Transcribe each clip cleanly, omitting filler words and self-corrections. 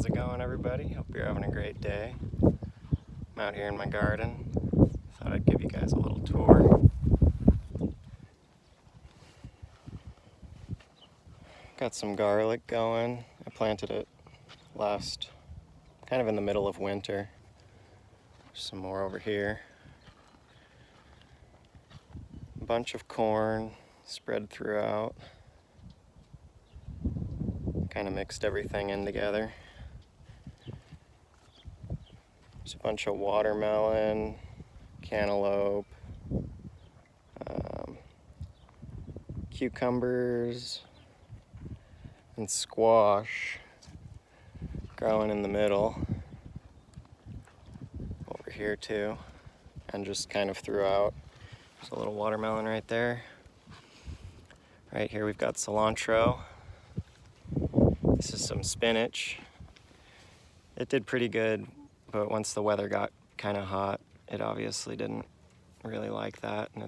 How's it going, everybody? Hope you're having a great day. I'm out here in my garden. Thought I'd give you guys a little tour. Got some garlic going. I planted it kind of in the middle of winter. There's some more over here. A bunch of corn spread throughout. Kind of mixed everything in together. There's a bunch of watermelon, cantaloupe, cucumbers, and squash growing in the middle. Over here too, and just kind of throughout. There's a little watermelon right there. Right here we've got cilantro. This is some spinach. It did pretty good, but once the weather got kind of hot, it obviously didn't really like that, and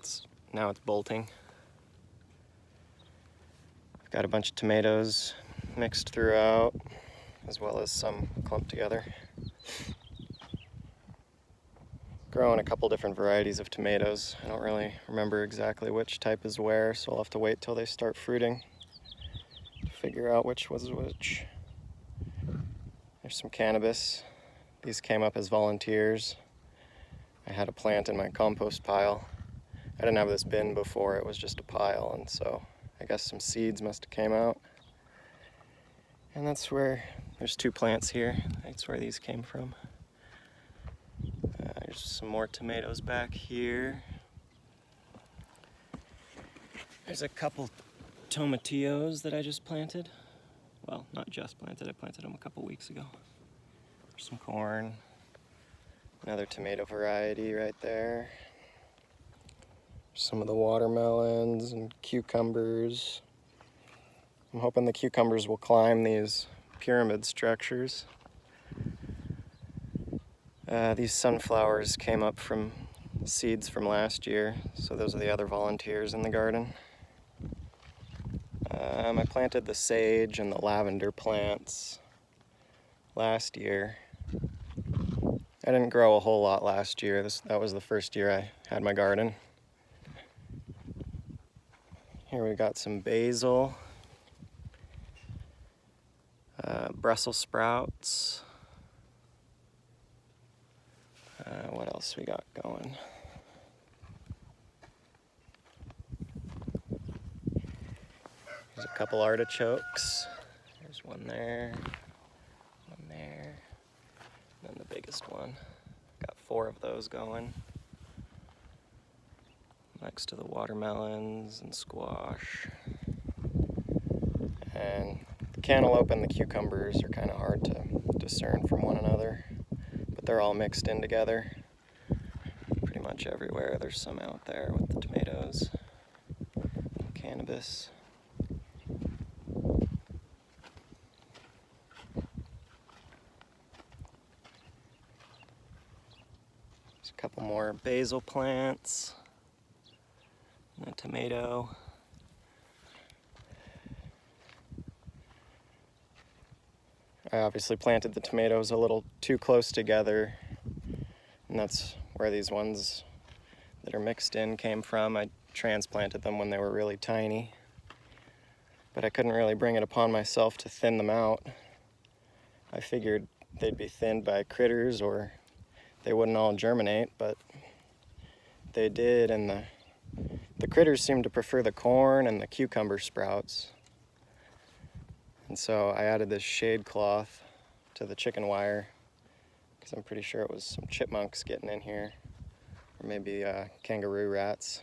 now it's bolting. I've got a bunch of tomatoes mixed throughout, as well as some clumped together. Growing a couple different varieties of tomatoes. I don't really remember exactly which type is where, so I'll have to wait till they start fruiting to figure out which was which. There's some cannabis. These came up as volunteers. I had a plant in my compost pile. I didn't have this bin before, it was just a pile, and so I guess some seeds must have came out. And that's where, there's two plants here. That's where these came from. There's some more tomatoes back here. There's a couple tomatillos that I just planted. Well, not just planted, I planted them a couple weeks ago. There's some corn. Another tomato variety right there. Some of the watermelons and cucumbers. I'm hoping the cucumbers will climb these pyramid structures. These sunflowers came up from seeds from last year, so those are the other volunteers in the garden. I planted the sage and the lavender plants last year. I didn't grow a whole lot last year. That was the first year I had my garden. Here we got some basil, Brussels sprouts. What else we got going? There's a couple artichokes. There's one there, and then the biggest one. Got 4 of those going. Next to the watermelons and squash. And the cantaloupe and the cucumbers are kind of hard to discern from one another, but they're all mixed in together. Pretty much everywhere. There's some out there with the tomatoes, cannabis. There's a couple more basil plants. And a tomato. I obviously planted the tomatoes a little too close together, and that's where these ones that are mixed in came from. I transplanted them when they were really tiny, but I couldn't really bring it upon myself to thin them out. I figured they'd be thinned by critters or they wouldn't all germinate, but they did, and the critters seemed to prefer the corn and the cucumber sprouts. And so I added this shade cloth to the chicken wire, because I'm pretty sure it was some chipmunks getting in here, or maybe kangaroo rats.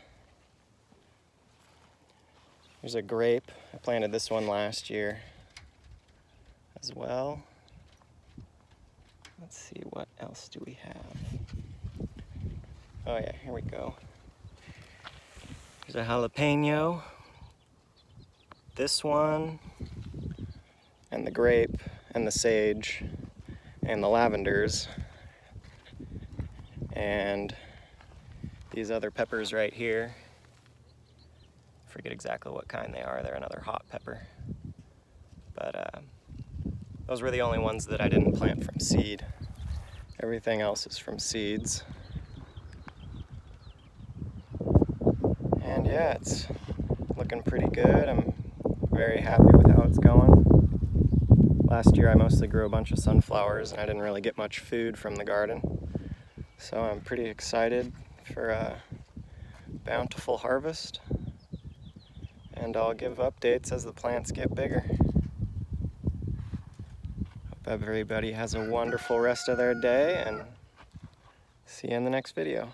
There's a grape. I planted this one last year as well. Let's see, what else do we have? Oh yeah, here we go. There's a jalapeno, this one, and the grape, and the sage, and the lavenders, and these other peppers right here. I forget exactly what kind they are. They're another hot pepper. But Those were the only ones that I didn't plant from seed. Everything else is from seeds. And yeah, it's looking pretty good. I'm very happy with how it's going. Last year I mostly grew a bunch of sunflowers and I didn't really get much food from the garden. So I'm pretty excited for a bountiful harvest. And I'll give updates as the plants get bigger. Hope everybody has a wonderful rest of their day, and see you in the next video.